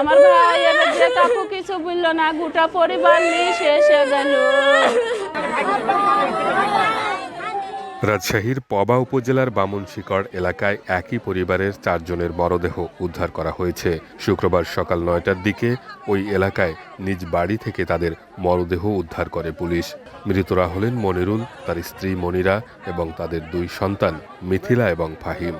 আমার ভাই এবার যে কাকু কিছু বললো না, গোটা পরিবার নিয়ে শেষ হয়ে গেল। রাজশাহীর পবা উপজেলার বামুনশিকড় এলাকায় একই পরিবারের 4 জনের মরদেহ উদ্ধার করা হয়েছে। শুক্রবার সকাল 9টার দিকে ওই এলাকায় নিজ বাড়ি থেকে তাদের মরদেহ উদ্ধার করে পুলিশ। মৃতরা হলেন মনিরুল, তার স্ত্রী মনিরা এবং তাদের 2 সন্তান মিথিলা এবং ফাহিম।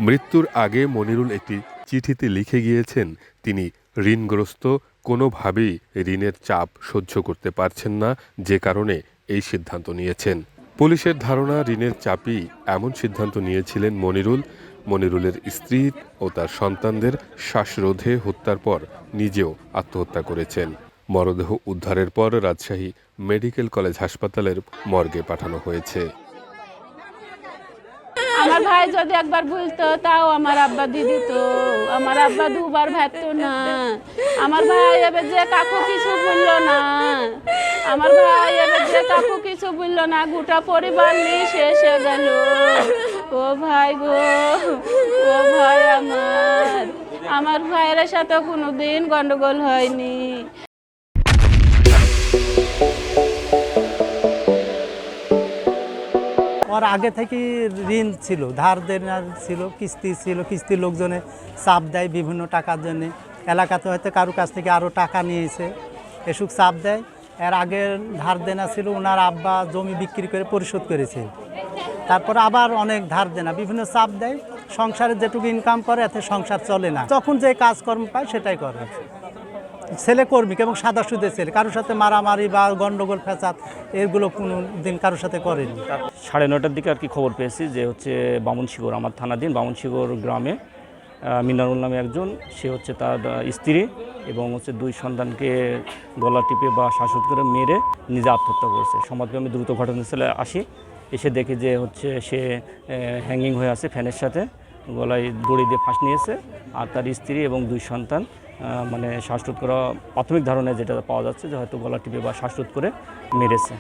মৃত্যুর আগে মনিরুল একটি চিঠিতে লিখে গিয়েছেন তিনি ঋণগ্রস্ত, কোনোভাবেই ঋণের চাপ সহ্য করতে পারছেন না, যে কারণে এই সিদ্ধান্ত নিয়েছেন। পুলিশের ধারণা ঋণের চাপই এমন সিদ্ধান্ত নিয়েছিলেন মনিরুল। মনিরুলের স্ত্রী ও তার সন্তানদের শ্বাসরোধে হত্যার পর নিজেও আত্মহত্যা করেছেন। মরদেহ উদ্ধারের পর রাজশাহী মেডিকেল কলেজ হাসপাতালের মর্গে পাঠানো হয়েছে। আমার ভাই যদি একবার বলতো তাও আমার আব্বা দিদি তো, আমার আব্বা দুবার ভাবতো না। আমার ভাই এবার যে কাকু কিছু বললো না, আমার ভাই এবার যে কাকু কিছু বললো না, গোটা পরিবার নিয়ে শেষ হয়ে গেল। ও ভাই গো, ও ভাই আমার ভাইয়ের সাথে কোনোদিন গন্ডগোল হয়নি। ওর আগে থেকে ঋণ ছিল, ধার দেনা ছিল, কিস্তি ছিল, কিস্তির লোকজনে চাপ দেয় বিভিন্ন টাকার জন্যে। এলাকাতে হয়তো কারো কাছ থেকে আরও টাকা নিয়েছে, এসব চাপ দেয়। এর আগে ধার দেনা ছিল, ওনার আব্বা জমি বিক্রি করে পরিশোধ করেছে। তারপর আবার অনেক ধার দেনা, বিভিন্ন চাপ দেয়। সংসারে যেটুকু ইনকাম করে এতে সংসার চলে না, তখন যে কাজকর্ম পায় সেটাই করে। ছেলে কর্মিক এবং সাদা সুদের ছেলে, কারোর সাথে মারামারি বা গন্ডগোল ফ্যাসাদ এগুলো কোনো দিন কারোর সাথে করেনি। 9:30টার দিকে আর কি খবর পেয়েছি যে হচ্ছে বামুনশিকড়, আমার থানাধীন বামুনশিকড় গ্রামে মিনারুল নামে একজন, সে হচ্ছে তার স্ত্রী এবং হচ্ছে 2 সন্তানকে গলা টিপে বা শ্বাসরোধ করে মেরে নিজে আত্মহত্যা করেছে। সংবাদ পেয়ে আমি দ্রুত ঘটনাস্থলে আসি, এসে দেখি যে হচ্ছে সে হ্যাঙ্গিং হয়ে আছে, ফ্যানের সাথে গলায় দড়ি দিয়ে ফাঁস নিয়েছে। আর তার স্ত্রী এবং 2 সন্তান মানে শ্বাসরোধ করা, প্রাথমিক ধারণায় যেটা পাওয়া যাচ্ছে যে হয়তো গলা টিপে বা শ্বাসরোধ করে মেরেছে।